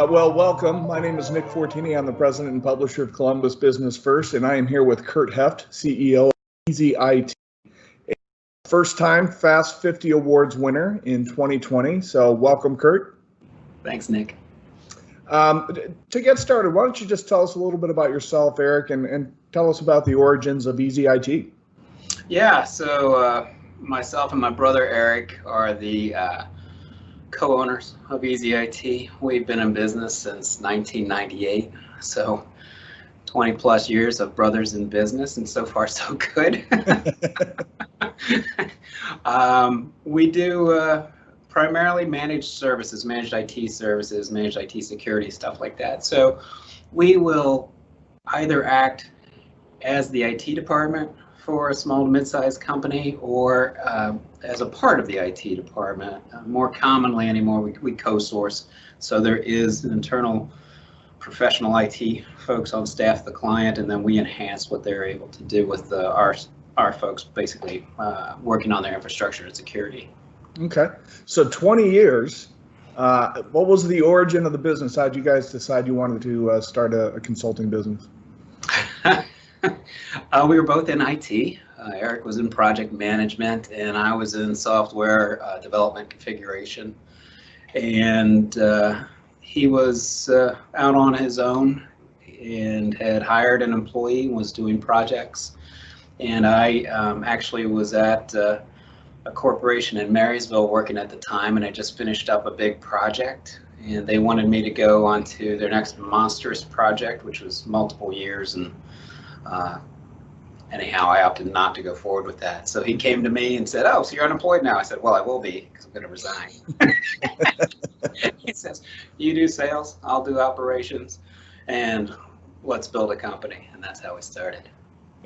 Well, welcome. My name is Nick Fortine. I'm the president and publisher of Columbus Business First, and I am here with Kurt Hoeft, CEO of EasyIT, a first-time Fast 50 Awards winner in 2020. So welcome, Kurt. Thanks, Nick. To get started, why don't you just tell us a little bit about yourself, Eric, and tell us about the origins of EasyIT? Yeah, so myself and my brother Eric are the co-owners of EasyIT. We've been in business since 1998, so 20 plus years of brothers in business, and so far so good. We do primarily managed services, managed IT services, managed IT security, stuff like that. So we will either act as the IT department for a small to mid-sized company, or as a part of the IT department. More commonly anymore, we co-source. So there is an internal professional IT folks on staff, the client, and then we enhance what they're able to do with our folks, basically working on their infrastructure and security. Okay, so 20 years. What was the origin of the business? How did you guys decide you wanted to start a consulting business? We were both in IT. Eric was in project management, and I was in software development configuration. And he was out on his own and had hired an employee and was doing projects. And I actually was at a corporation in Marysville working at the time, and I just finished up a big project. And they wanted me to go on to their next monstrous project, which was multiple years. And anyhow, I opted not to go forward with that. So he came to me and said, "Oh, so you're unemployed now?" I said, "Well, I will be, because I'm going to resign." He says, "You do sales, I'll do operations, and let's build a company." And that's how we started.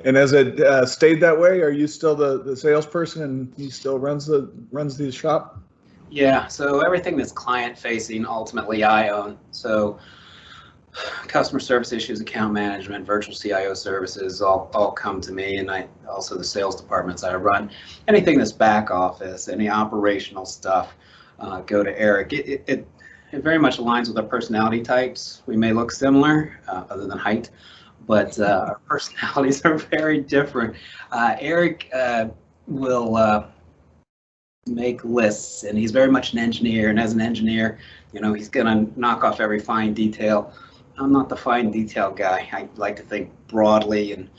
And has it stayed that way? Are you still the salesperson, and he still runs the shop? Yeah, so everything that's client facing, ultimately I own. So customer service issues, account management, virtual CIO services all come to me, and I also the sales departments I run. Anything that's back office, any operational stuff, go to Eric. It very much aligns with our personality types. We may look similar, other than height, but our personalities are very different. Eric will make lists, and he's very much an engineer, and as an engineer, he's gonna knock off every fine detail. I'm not the fine detail guy. I like to think broadly, and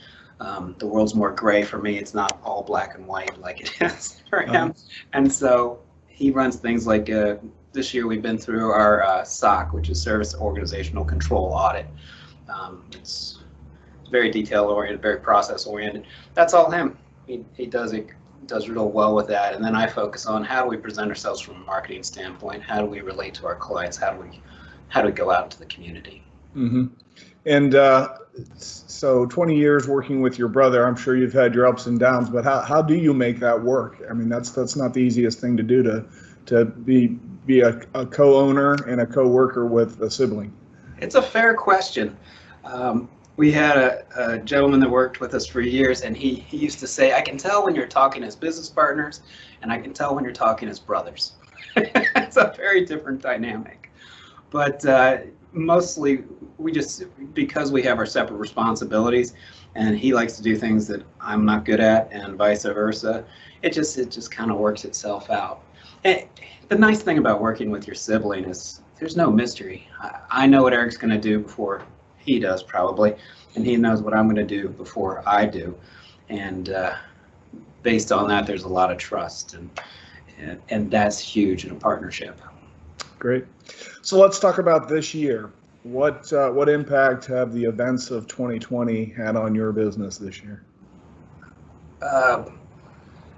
the world's more gray for me. It's not all black and white like it is for him. And so he runs things like this year we've been through our SOC, which is Service Organizational Control Audit. It's very detail oriented, very process oriented. That's all him. He does real well with that. And then I focus on how do we present ourselves from a marketing standpoint? How do we relate to our clients? How do we go out into the community? Mm-hmm. And so 20 years working with your brother, I'm sure you've had your ups and downs, but how do you make that work? I mean, that's not the easiest thing to do, to be a co-owner and a co-worker with a sibling. It's a fair question. We had a gentleman that worked with us for years, and he used to say, "I can tell when you're talking as business partners, and I can tell when you're talking as brothers." It's a very different dynamic. But mostly because we have our separate responsibilities, and he likes to do things that I'm not good at, and vice versa, it just kind of works itself out. And the nice thing about working with your sibling is there's no mystery. I know what Eric's going to do before he does, probably, and he knows what I'm going to do before I do. And based on that, there's a lot of trust, and that's huge in a partnership. Great. So let's talk about this year. What impact have the events of 2020 had on your business this year?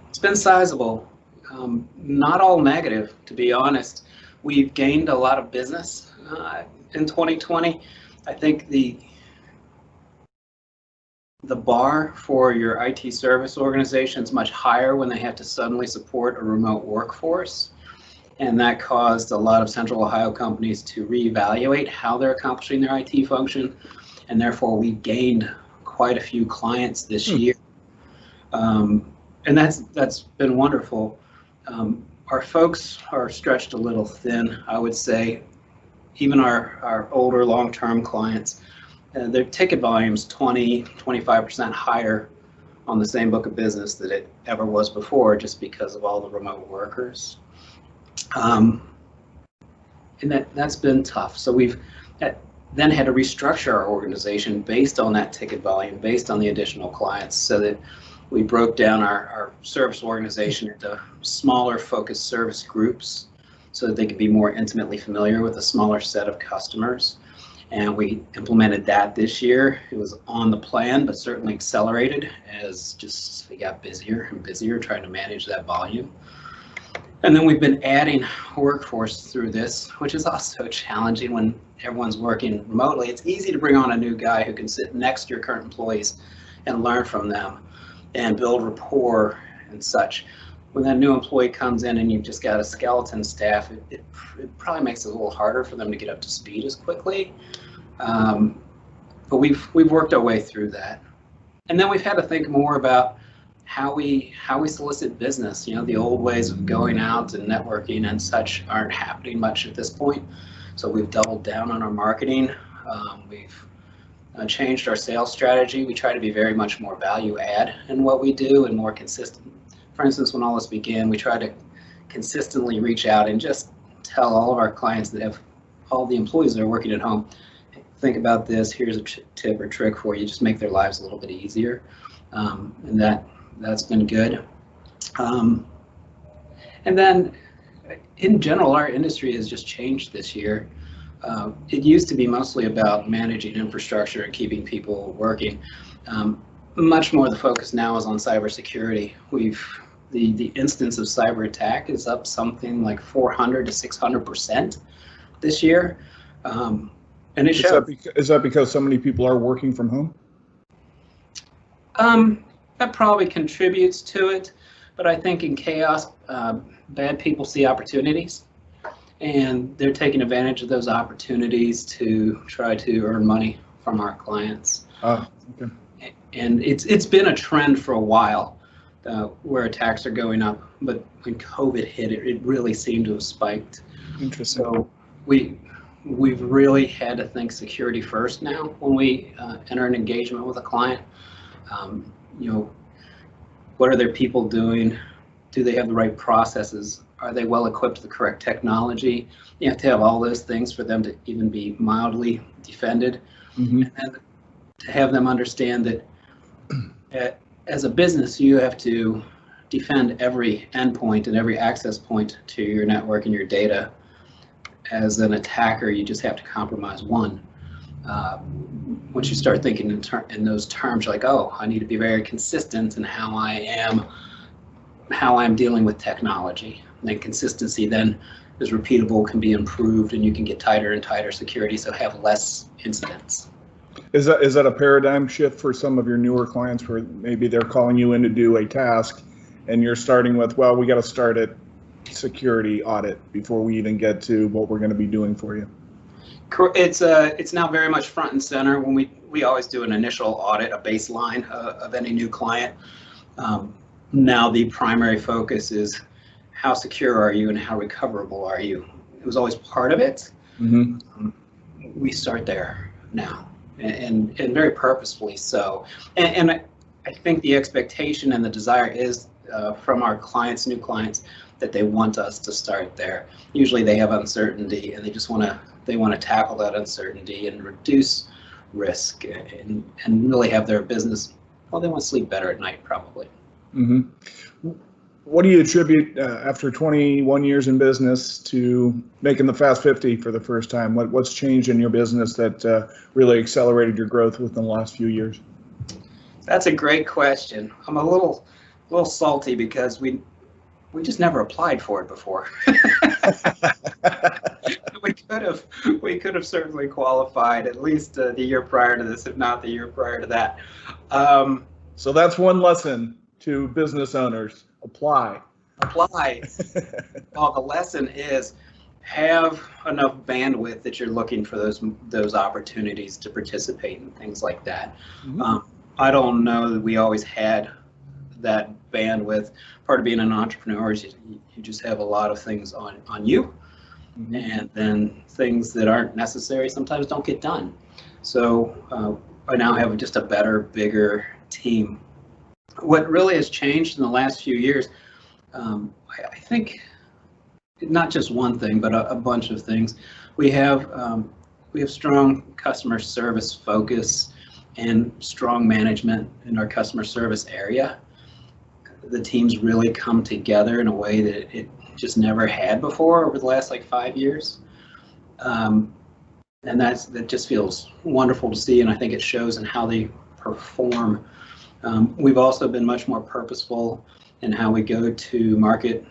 It's been sizable. Not all negative, to be honest. We've gained a lot of business in 2020. I think the bar for your IT service organization is much higher when they have to suddenly support a remote workforce. And that caused a lot of Central Ohio companies to reevaluate how they're accomplishing their IT function. And therefore, we gained quite a few clients this year. And that's been wonderful. Our folks are stretched a little thin, I would say. even our older long-term clients, their ticket volume's 25% higher on the same book of business that it ever was before, just because of all the remote workers. And that's been tough. So we've then had to restructure our organization based on that ticket volume, based on the additional clients, so that we broke down our service organization into smaller focused service groups so that they could be more intimately familiar with a smaller set of customers. And we implemented that this year. It was on the plan, but certainly accelerated as just we got busier and busier trying to manage that volume. And then we've been adding workforce through this, which is also challenging when everyone's working remotely. It's easy to bring on a new guy who can sit next to your current employees and learn from them and build rapport and such. When that new employee comes in and you've just got a skeleton staff, it probably makes it a little harder for them to get up to speed as quickly. But we've worked our way through that. And then we've had to think more about how we solicit business. The old ways of going out and networking and such aren't happening much at this point. So we've doubled down on our marketing. We've changed our sales strategy. We try to be very much more value add in what we do and more consistent. For instance, when all this began, we tried to consistently reach out and just tell all of our clients that have all the employees that are working at home, think about this, here's a tip or trick for you, just make their lives a little bit easier. And that's been good. And then in general, our industry has just changed this year. It used to be mostly about managing infrastructure and keeping people working. Much more the focus now is on cybersecurity. The instance of cyber attack is up something like 400 to 600% this year. And it shows. Is that because so many people are working from home? That probably contributes to it, but I think in chaos, bad people see opportunities, and they're taking advantage of those opportunities to try to earn money from our clients. Okay. And it's been a trend for a while where attacks are going up, but when COVID hit, it really seemed to have spiked. Interesting. So we've really had to think security first now when we enter an engagement with a client. What are their people doing? Do they have the right processes? Are they well equipped with the correct technology? You have to have all those things for them to even be mildly defended. Mm-hmm. And then to have them understand that as a business, you have to defend every endpoint and every access point to your network and your data. As an attacker, you just have to compromise one. Once you start thinking in those terms, you're like, oh, I need to be very consistent in how I'm dealing with technology. And then consistency then is repeatable, can be improved, and you can get tighter and tighter security, so have less incidents. Is that a paradigm shift for some of your newer clients where maybe they're calling you in to do a task and you're starting with, well, we got to start at security audit before we even get to what we're going to be doing for you? It's now very much front and center when we always do an initial audit, a baseline of any new client. Now the primary focus is how secure are you and how recoverable are you? It was always part of it. Mm-hmm. We start there now, and very purposefully so. And I think the expectation and the desire is from our clients, new clients, that they want us to start there. Usually they have uncertainty and they just want to tackle that uncertainty and reduce risk and really have their business, well, they want to sleep better at night probably. Mm-hmm. What do you attribute after 21 years in business to making the Fast 50 for the first time? What's changed in your business that really accelerated your growth within the last few years? That's a great question. I'm a little salty because we just never applied for it before. We could have certainly qualified at least the year prior to this, if not the year prior to that. So that's one lesson to business owners: apply. Well, the lesson is have enough bandwidth that you're looking for those opportunities to participate in things like that. Mm-hmm. I don't know that we always had that bandwidth. Part of being an entrepreneur is you just have a lot of things on you, Mm-hmm. And then things that aren't necessary sometimes don't get done. So I now have just a better, bigger team. What really has changed in the last few years, I think, not just one thing, but a bunch of things. We have strong customer service focus and strong management in our customer service area. The teams really come together in a way that it just never had before over the last like 5 years. And that just feels wonderful to see, and I think it shows in how they perform. We've also been much more purposeful in how we go to market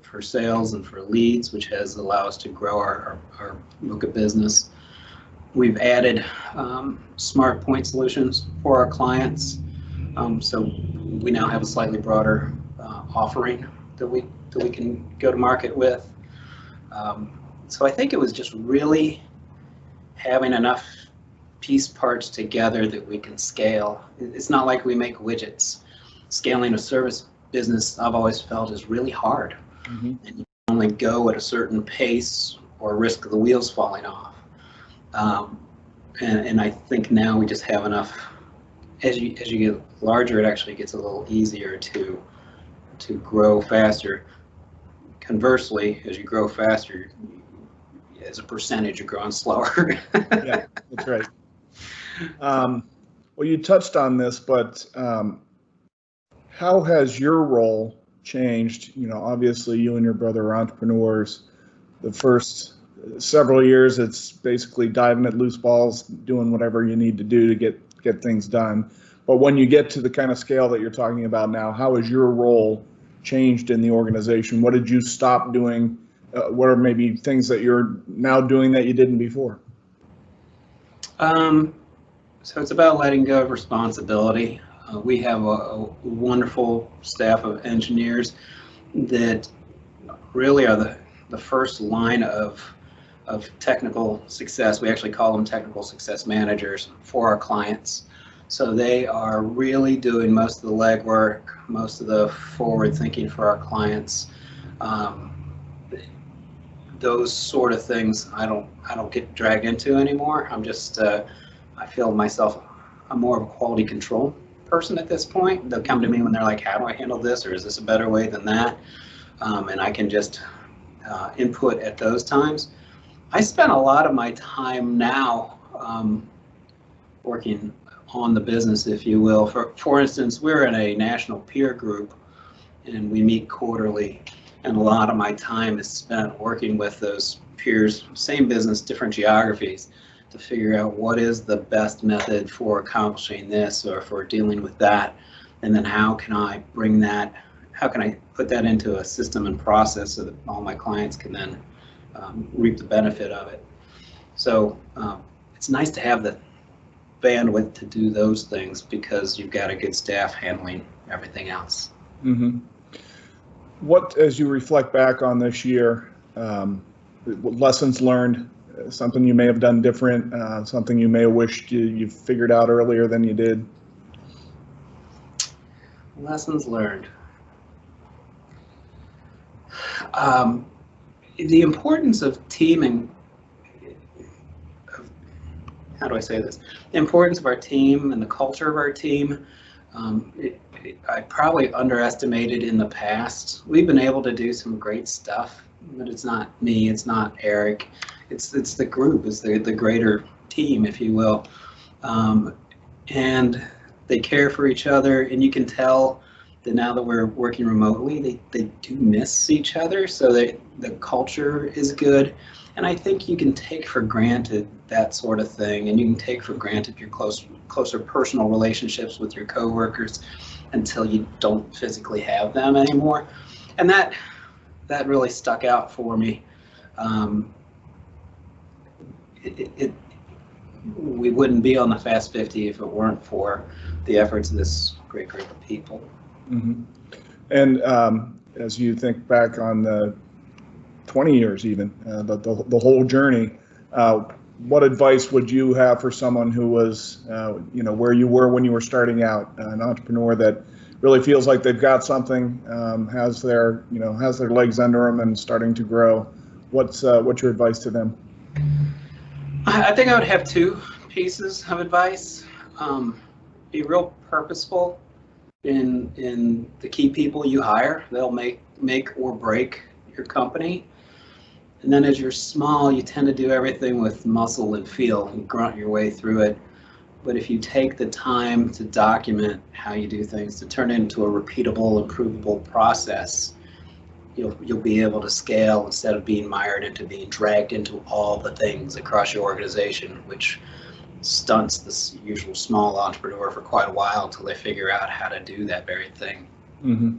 for sales and for leads, which has allowed us to grow our book of business. We've added smart point solutions for our clients, so we now have a slightly broader offering that we can go to market with. So I think it was just really having enough piece parts together that we can scale. It's not like we make widgets. Scaling a service business, I've always felt, is really hard. Mm-hmm. And you can only go at a certain pace or risk the wheels falling off. And I think now we just have enough. As you get larger, it actually gets a little easier to grow faster. Conversely, as you grow faster, as a percentage, you're growing slower. Yeah, that's right. Well, you touched on this, but how has your role changed? Obviously you and your brother are entrepreneurs. The first several years, it's basically diving at loose balls, doing whatever you need to do to get things done. But when you get to the kind of scale that you're talking about now, how has your role changed in the organization? What did you stop doing? What are maybe things that you're now doing that you didn't before? So it's about letting go of responsibility. We have a wonderful staff of engineers that really are the first line of technical success. We actually call them technical success managers for our clients. So they are really doing most of the legwork, most of the forward thinking for our clients. Those sort of things I don't get dragged into anymore. I'm just I feel myself, I'm more of a quality control person at this point. They'll come to me when they're like, how do I handle this, or is this a better way than that? And I can just input at those times. I spend a lot of my time now working on the business, if you will. For instance, we're in a national peer group and we meet quarterly, and a lot of my time is spent working with those peers, same business, different geographies, to figure out what is the best method for accomplishing this or for dealing with that, and then how can I put that into a system and process so that all my clients can then reap the benefit of it. So it's nice to have the bandwidth to do those things because you've got a good staff handling everything else. Mm-hmm. What, as you reflect back on this year, lessons learned, something you may have done different, something you may have wished you figured out earlier than you did? Lessons learned. The importance of teaming. How do I say this? The importance of our team and the culture of our team. I probably underestimated in the past. We've been able to do some great stuff, but it's not me, it's not Eric, it's the group, it's the greater team, if you will. And they care for each other, and you can tell that now that we're working remotely, they do miss each other, so the culture is good. And I think you can take for granted that sort of thing, and you can take for granted your closer personal relationships with your coworkers until you don't physically have them anymore. And that really stuck out for me. We wouldn't be on the Fast 50 if it weren't for the efforts of this great group of people. Mm-hmm. And as you think back on the 20 years even, the whole journey, what advice would you have for someone who was, where you were when you were starting out, an entrepreneur that really feels like they've got something, has their legs under them and starting to grow? what's your advice to them? I think I would have two pieces of advice. Be real purposeful in the key people you hire. They'll make or break your company. And then as you're small, you tend to do everything with muscle and feel and grunt your way through it. But if you take the time to document how you do things, to turn it into a repeatable, improvable process, you'll be able to scale instead of being mired into being dragged into all the things across your organization, which stunts the usual small entrepreneur for quite a while until they figure out how to do that very thing. Mm-hmm.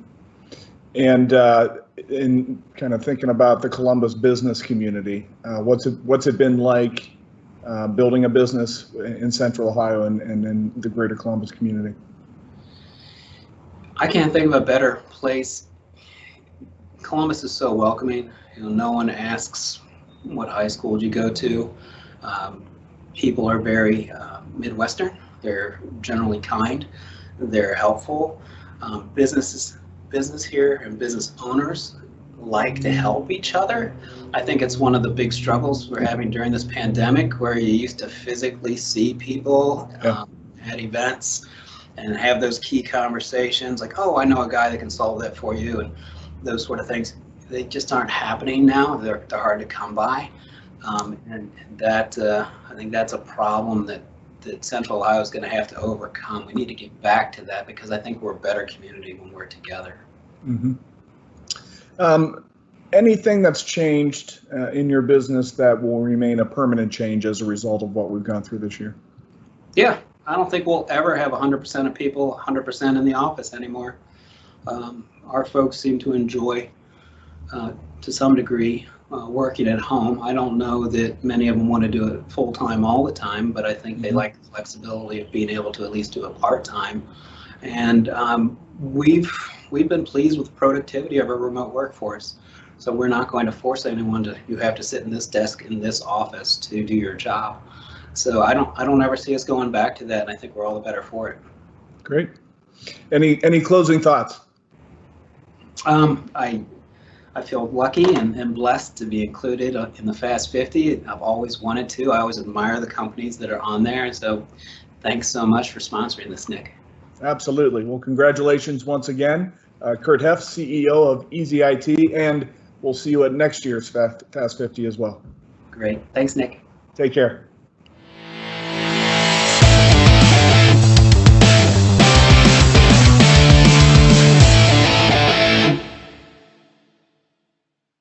And in kind of thinking about the Columbus business community, what's it been like building a business in Central Ohio and in the greater Columbus community? I can't think of a better place. Columbus is so welcoming. No one asks what high school did you go to. People are very Midwestern. They're generally kind. They're helpful. Business here and business owners like to help each other. I think it's one of the big struggles we're having during this pandemic, where you used to physically see people at events and have those key conversations like, oh, I know a guy that can solve that for you, and those sort of things. They just aren't happening now. They're hard to come by. And that I think that's a problem that Central Ohio is going to have to overcome. We need to get back to that, because I think we're a better community when we're together. Mm-hmm. Anything that's changed in your business that will remain a permanent change as a result of what we've gone through this year? Yeah, I don't think we'll ever have 100% of people 100% in the office anymore. Our folks seem to enjoy, to some degree, working at home. I don't know that many of them want to do it full time all the time, but I think they like the flexibility of being able to at least do it part time. And we've been pleased with the productivity of our remote workforce. So we're not going to force anyone to, you have to sit in this desk in this office to do your job. So I don't ever see us going back to that, and I think we're all the better for it. Great. Any closing thoughts? I feel lucky and blessed to be included in the Fast 50. I've always wanted to. I always admire the companies that are on there. And so thanks so much for sponsoring this, Nick. Absolutely. Well, congratulations once again. Kurt Hoeft, CEO of EasyIT, and we'll see you at next year's Fast 50 as well. Great. Thanks, Nick. Take care.